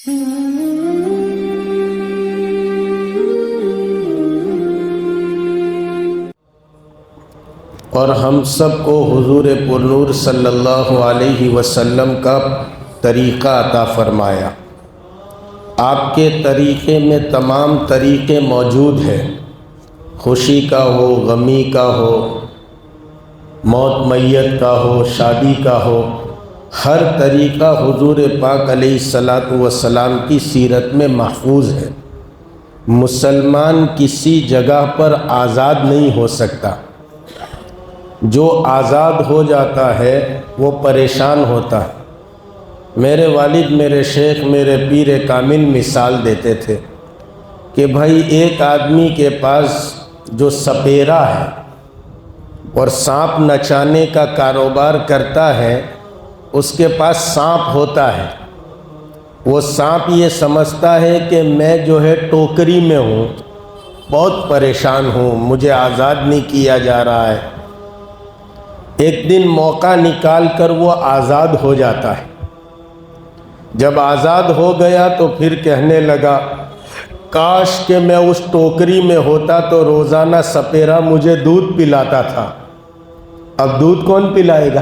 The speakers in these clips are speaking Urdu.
اور ہم سب کو حضور پرنور صلی اللہ علیہ وسلم کا طریقہ عطا فرمایا۔ آپ کے طریقے میں تمام طریقے موجود ہیں، خوشی کا ہو، غمی کا ہو، موت میت کا ہو، شادی کا ہو، ہر طریقہ حضور پاک علیہ الصلاۃ والسلام کی سیرت میں محفوظ ہے۔ مسلمان کسی جگہ پر آزاد نہیں ہو سکتا، جو آزاد ہو جاتا ہے وہ پریشان ہوتا ہے۔ میرے والد، میرے شیخ، میرے پیر کامل مثال دیتے تھے کہ بھائی ایک آدمی کے پاس جو سپیرا ہے اور سانپ نچانے کا کاروبار کرتا ہے، اس کے پاس سانپ ہوتا ہے، وہ سانپ یہ سمجھتا ہے کہ میں جو ہے ٹوکری میں ہوں، بہت پریشان ہوں، مجھے آزاد نہیں کیا جا رہا ہے۔ ایک دن موقع نکال کر وہ آزاد ہو جاتا ہے۔ جب آزاد ہو گیا تو پھر کہنے لگا کاش کہ میں اس ٹوکری میں ہوتا تو روزانہ سپیرا مجھے دودھ پلاتا تھا۔ اب دودھ کون پلائے گا؟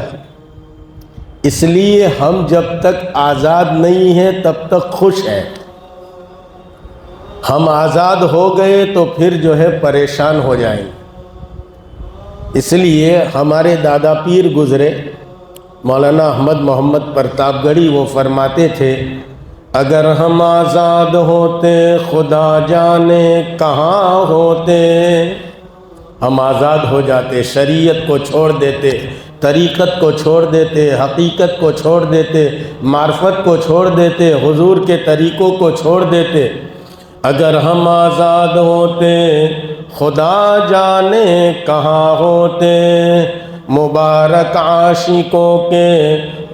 اس لیے ہم جب تک آزاد نہیں ہیں تب تک خوش ہیں، ہم آزاد ہو گئے تو پھر جو ہے پریشان ہو جائیں گے۔ اس لیے ہمارے دادا پیر گزرے مولانا احمد محمد پرتاپ گڑھی، وہ فرماتے تھے اگر ہم آزاد ہوتے خدا جانے کہاں ہوتے۔ ہم آزاد ہو جاتے، شریعت کو چھوڑ دیتے، طریقت کو چھوڑ دیتے، حقیقت کو چھوڑ دیتے، معرفت کو چھوڑ دیتے، حضور کے طریقوں کو چھوڑ دیتے۔ اگر ہم آزاد ہوتے خدا جانے کہاں ہوتے، مبارک عاشقوں کے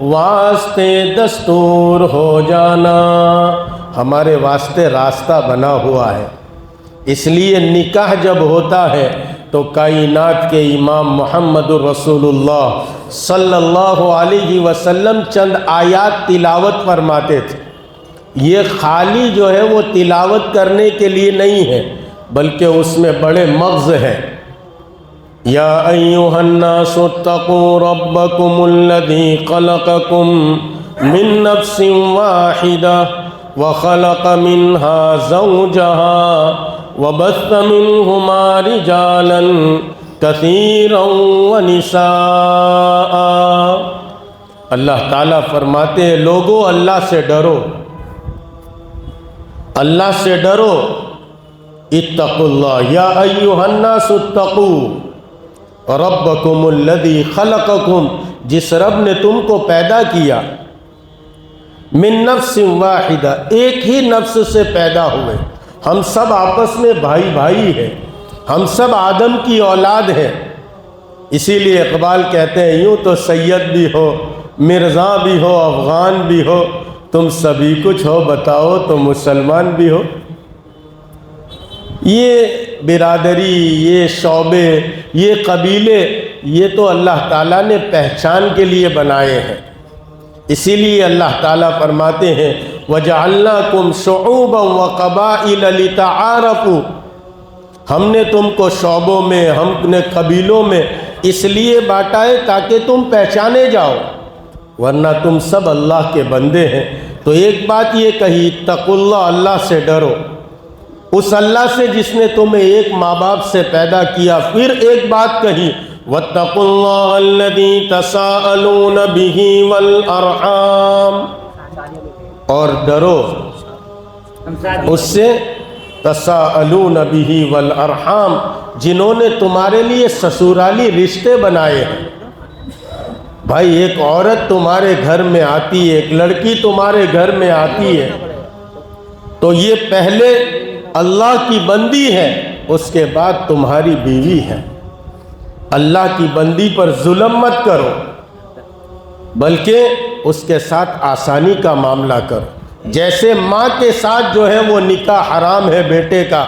واسطے دستور ہو جانا۔ ہمارے واسطے راستہ بنا ہوا ہے، اس لیے نکاح جب ہوتا ہے تو کائنات کے امام محمد رسول اللہ صلی اللہ علیہ وسلم چند آیات تلاوت فرماتے تھے۔ یہ خالی جو ہے وہ تلاوت کرنے کے لیے نہیں ہے، بلکہ اس میں بڑے مغز ہیں۔ یا ایھا الناس اتقوا ربکم الذی خلقکم من نفس واحدہ وخلق منها زوجها وبث منہما رجالا کثیرا ونساء۔ اللہ تعالیٰ فرماتے ہیں لوگو اللہ سے ڈرو، اللہ سے ڈرو۔ اتقوا اللہ، یا ایھا الناس اتقوا ربکم الذی خلقکم، جس رب نے تم کو پیدا کیا، من نفس واحدہ، ایک ہی نفس سے پیدا ہوئے۔ ہم سب آپس میں بھائی بھائی ہیں، ہم سب آدم کی اولاد ہیں۔ اسی لیے اقبال کہتے ہیں یوں تو سید بھی ہو، مرزا بھی ہو، افغان بھی ہو، تم سبھی کچھ ہو، بتاؤ تو مسلمان بھی ہو۔ یہ برادری، یہ شعبے، یہ قبیلے، یہ تو اللہ تعالیٰ نے پہچان کے لیے بنائے ہیں۔ اسی لیے اللہ تعالیٰ فرماتے ہیں وَجَعَلْنَاكُمْ شُعُوبًا وَقَبَائِلَ لِتَعَارَفُوا، ہم نے تم کو شعبوں میں، ہم نے قبیلوں میں اس لیے بانٹا ہے تاکہ تم پہچانے جاؤ، ورنہ تم سب اللہ کے بندے ہیں۔ تو ایک بات یہ کہی اتقوا اللہ، اللہ سے ڈرو، اس اللہ سے جس نے تمہیں ایک ماں باپ سے پیدا کیا۔ پھر ایک بات کہی واتقوا اللہ الذی تساءلون بہ والارحام، اور ڈرو اس سے تساءلون بہ والارحام، جنہوں نے تمہارے لیے سسرالی رشتے بنائے ہیں۔ بھائی ایک عورت تمہارے گھر میں آتی ہے، ایک لڑکی تمہارے گھر میں آتی ہے، تو یہ پہلے اللہ کی بندی ہے، اس کے بعد تمہاری بیوی ہے۔ اللہ کی بندی پر ظلم مت کرو، بلکہ اس کے ساتھ آسانی کا معاملہ کرو۔ جیسے ماں کے ساتھ جو ہے وہ نکاح حرام ہے بیٹے کا،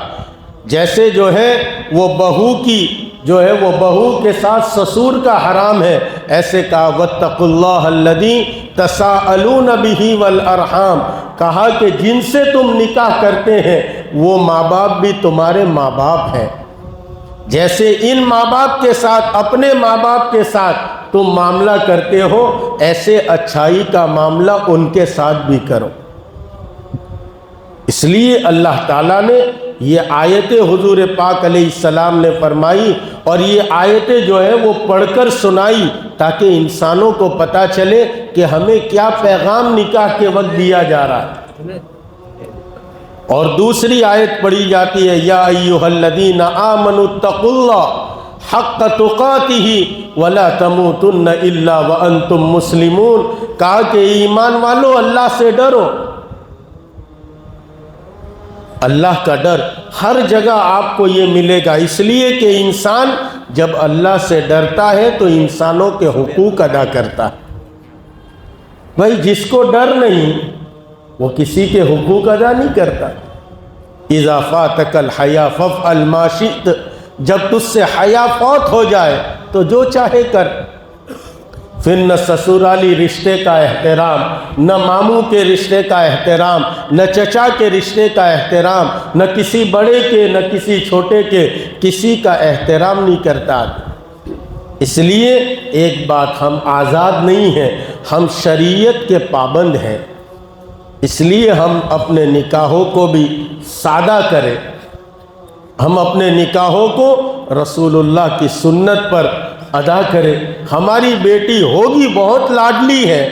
جیسے جو ہے وہ بہو کی جو ہے وہ بہو کے ساتھ سسور کا حرام ہے، ایسے کہا واتقوا اللہ الذی تساءلون بہ والارحام، کہا کہ جن سے تم نکاح کرتے ہیں وہ ماں باپ بھی تمہارے ماں باپ ہیں، جیسے ان ماں باپ کے ساتھ اپنے ماں باپ کے ساتھ تم معاملہ کرتے ہو ایسے اچھائی کا معاملہ ان کے ساتھ بھی کرو۔ اس لیے اللہ تعالیٰ نے یہ آیتیں حضور پاک علیہ السلام نے فرمائی، اور یہ آیتیں جو ہے وہ پڑھ کر سنائی تاکہ انسانوں کو پتہ چلے کہ ہمیں کیا پیغام نکاح کے وقت دیا جا رہا ہے۔ اور دوسری آیت پڑھی جاتی ہے یا ایھا الذین آمنوا اتقوا اللہ حق تقاتہ ولا تموتن الا وانتم مسلمون، کہا کہ ایمان والو اللہ سے ڈرو۔ اللہ کا ڈر ہر جگہ آپ کو یہ ملے گا، اس لیے کہ انسان جب اللہ سے ڈرتا ہے تو انسانوں کے حقوق ادا کرتا ہے۔ بھائی جس کو ڈر نہیں وہ کسی کے حقوق ادا نہیں کرتا۔ اذا فاتک الحیا فافعل ما شئت، جب تجھ سے حیا فوت ہو جائے تو جو چاہے کر۔ پھر نہ سسرالی رشتے کا احترام، نہ ماموں کے رشتے کا احترام، نہ چچا کے رشتے کا احترام، نہ کسی بڑے کے نہ کسی چھوٹے کے کسی کا احترام نہیں کرتا۔ اس لیے ایک بات، ہم آزاد نہیں ہیں، ہم شریعت کے پابند ہیں، اس لیے ہم اپنے نکاحوں کو بھی سادہ کریں، ہم اپنے نکاحوں کو رسول اللہ کی سنت پر ادا کرے۔ ہماری بیٹی ہوگی بہت لاڈلی ہے،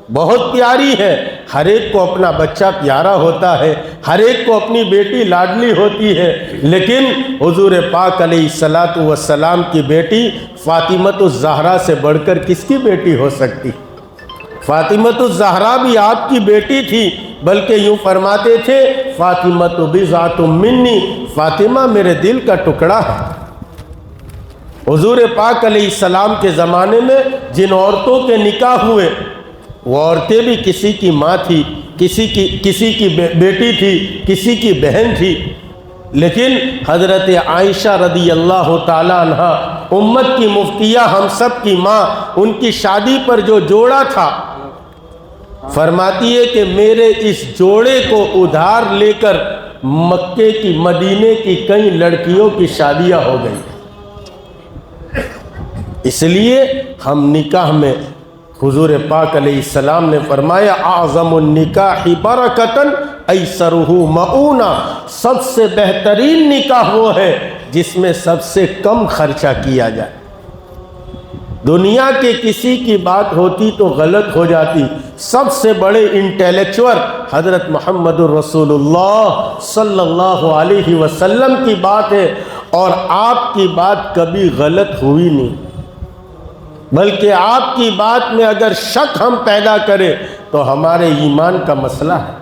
بہت پیاری ہے، ہر ایک کو اپنا بچہ پیارا ہوتا ہے، ہر ایک کو اپنی بیٹی لاڈلی ہوتی ہے، لیکن حضور پاک علیہ السلام کی بیٹی فاطمۃ الزہرا سے بڑھ کر کس کی بیٹی ہو سکتی؟ فاطمۃ الزہرا بھی آپ کی بیٹی تھی، بلکہ یوں فرماتے تھے فاطمۃ بضعۃ منی، فاطمہ میرے دل کا ٹکڑا ہے۔ حضور پاک علیہ السلام کے زمانے میں جن عورتوں کے نکاح ہوئے وہ عورتیں بھی کسی کی ماں تھی، کسی کی بیٹی تھی، کسی کی بہن تھی، لیکن حضرت عائشہ رضی اللہ تعالیٰ عنہ امت کی مفتیہ، ہم سب کی ماں، ان کی شادی پر جو جوڑا تھا فرماتی ہے کہ میرے اس جوڑے کو ادھار لے کر مکے کی مدینے کی کئی لڑکیوں کی شادیاں ہو گئی۔ اس لیے ہم نکاح میں حضور پاک علیہ السلام نے فرمایا اعظم النکاح برکتاً ایسرہ مؤونہ، سب سے بہترین نکاح وہ ہے جس میں سب سے کم خرچہ کیا جائے۔ دنیا کے کسی کی بات ہوتی تو غلط ہو جاتی، سب سے بڑے انٹیلیکچوئل حضرت محمد الرسول اللہ صلی اللہ علیہ وسلم کی بات ہے، اور آپ کی بات کبھی غلط ہوئی نہیں، بلکہ آپ کی بات میں اگر شک ہم پیدا کریں تو ہمارے ایمان کا مسئلہ ہے۔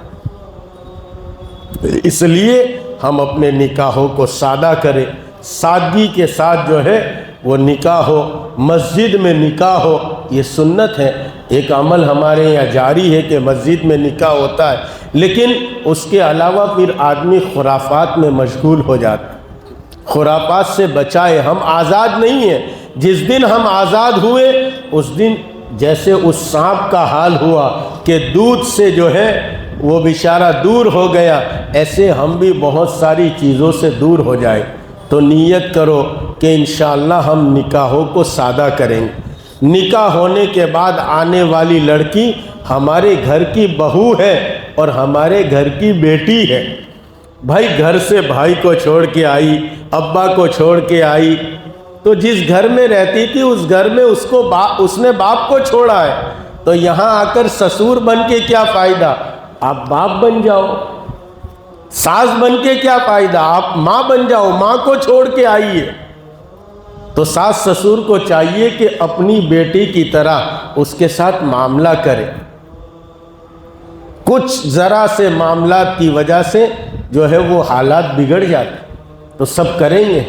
اس لیے ہم اپنے نکاحوں کو سادہ کریں، سادگی کے ساتھ جو ہے وہ نکاح ہو، مسجد میں نکاح ہو، یہ سنت ہے۔ ایک عمل ہمارے یہاں جاری ہے کہ مسجد میں نکاح ہوتا ہے، لیکن اس کے علاوہ پھر آدمی خرافات میں مشغول ہو جاتا ہے۔ خرافات سے بچائے، ہم آزاد نہیں ہیں۔ جس دن ہم آزاد ہوئے اس دن جیسے اس سانپ کا حال ہوا کہ دودھ سے جو ہے وہ بیچارہ دور ہو گیا، ایسے ہم بھی بہت ساری چیزوں سے دور ہو جائیں۔ تو نیت کرو کہ انشاءاللہ ہم نکاحوں کو سادہ کریں گے۔ نکاح ہونے کے بعد آنے والی لڑکی ہمارے گھر کی بہو ہے اور ہمارے گھر کی بیٹی ہے۔ بھائی گھر سے بھائی کو چھوڑ کے آئی، ابا کو چھوڑ کے آئی، تو جس گھر میں رہتی تھی اس گھر میں اس نے باپ کو چھوڑا ہے، تو یہاں آ کر سسور بن کے کیا فائدہ؟ آپ باپ بن جاؤ۔ ساس بن کے کیا فائدہ؟ آپ ماں بن جاؤ، ماں کو چھوڑ کے آئیے۔ تو ساس سسور کو چاہیے کہ اپنی بیٹی کی طرح اس کے ساتھ معاملہ کرے۔ کچھ ذرا سے معاملات کی وجہ سے جو ہے وہ حالات بگڑ جاتے، تو سب کریں گے۔